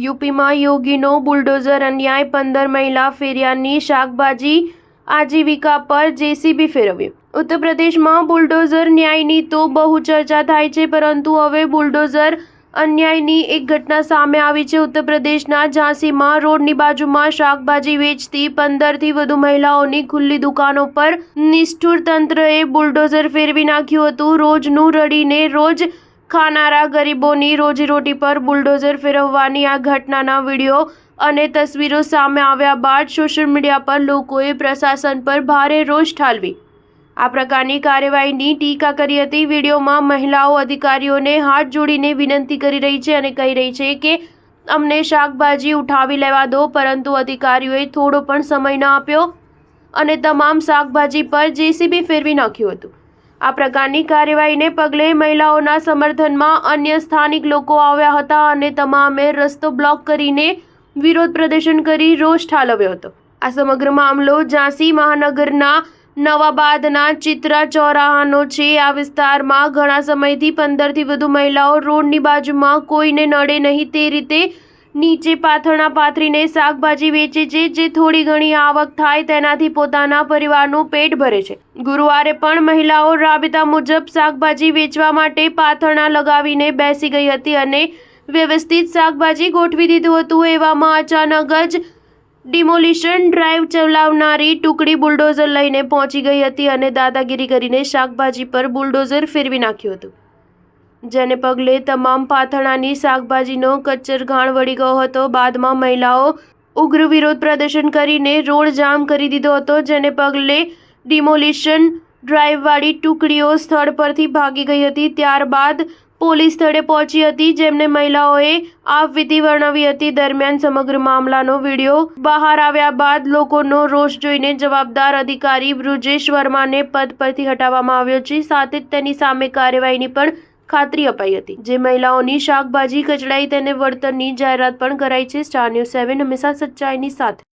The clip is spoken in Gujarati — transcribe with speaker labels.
Speaker 1: યુપીમાં યોગીનો બુલડોઝર અન્યાય 15 મહિલા ફેરિયાની શાકભાજી આજીવિકા પર જેસીબી ફેરવ્યું। ઉત્તર પ્રદેશમાં બુલડોઝર ન્યાયની તો બહુ ચર્ચા થાય છે, પરંતુ હવે બુલડોઝર અન્યાયની એક ઘટના સામે આવી છે। ઉત્તર પ્રદેશના ઝાંસીમાં રોડની બાજુમાં શાકભાજી વેચતી 15થી વધુ મહિલાઓની ખુલ્લી દુકાનો પર નિષ્ઠુર તંત્રએ બુલડોઝર ફેરવી નાખ્યું હતું। રોજનું રડીને રોજ ખાનારા ગરીબોની રોજીરોટી પર બુલડોઝર ફેરવવાની આ ઘટનાના વિડીયો અને તસવીરો સામે આવ્યા બાદ સોશિયલ મીડિયા પર લોકોએ પ્રશાસન પર ભારે રોષ ઠાલવી આ પ્રકારની કાર્યવાહીની ટીકા કરી હતી। વિડીયોમાં મહિલાઓ અધિકારીઓને હાથ જોડીને વિનંતી કરી રહી છે અને કહી રહી છે કે અમને શાકભાજી ઉઠાવી લેવા દો, પરંતુ અધિકારીઓએ થોડો પણ સમય ન આપ્યો અને તમામ શાકભાજી પર જેસીબી ફેરવી નાખ્યું હતું। આ પ્રકારની કાર્યવાહીને પગલે મહિલાઓના સમર્થનમાં અન્ય સ્થાનિક લોકો આવ્યા હતા અને તમામે રસ્તો બ્લોક કરીને વિરોધ પ્રદર્શન કરી રોષ ઠાલવ્યો હતો। આ સમગ્ર મામલો ઝાંસી મહાનગરના નવાબાદના ચિત્રા ચોરાહાનો છે। આ વિસ્તારમાં ઘણા સમયથી 15થી વધુ મહિલાઓ રોડની બાજુમાં કોઈને નડે નહીં તે રીતે નીચે પાથરણા પાથરીને શાકભાજી વેચે છે, જે થોડી ઘણી આવક થાય તેનાથી પોતાના પરિવારનું પેટ ભરે છે। ગુરુવારે પણ મહિલાઓ રાબેતા મુજબ શાકભાજી વેચવા માટે પાથરણા લગાવીને બેસી ગઈ હતી અને વ્યવસ્થિત શાકભાજી ગોઠવી દીધું હતું। એવામાં અચાનક જ ડિમોલિશન ડ્રાઈવ ચલાવનારી ટુકડી બુલડોઝર લઈને પહોંચી ગઈ હતી અને દાદાગીરી કરીને શાકભાજી પર બુલડોઝર ફેરવી નાખ્યું હતું, જેને પગલે તમામ પાથરણાની શાકભાજીનો કચ્ચરઘાણ વળી ગયો હતો। બાદમાં મહિલાઓ ઉગ્ર વિરોધ પ્રદર્શન કરીને રોડ જામ કરી દીધો હતો, જેને પગલે ડિમોલિશન ડ્રાઈવવાળી ટુકડીઓ સ્થળ પરથી ભાગી ગઈ હતી। ત્યારબાદ પોલીસ સ્થળે પહોંચી હતી, જેમને મહિલાઓએ આપવીતી વર્ણવી હતી। દરમિયાન સમગ્ર મામલાનો વિડીયો બહાર આવ્યા બાદ લોકોનો રોષ જોઈને જવાબદાર અધિકારી બ્રુજેશ વર્માને પદ પરથી હટાવવામાં આવ્યો છે, સાથે જ તેની સામે કાર્યવાહીની પણ ખાતરી અપાઈ હતી। જે મહિલાઓની શાકભાજી કચડાઈ તેને વળતરની જાહેરાત પણ કરાઈ છે। સ્ટાર ન્યૂઝ 7 હંમેશા સચ્ચાઈની સાથે।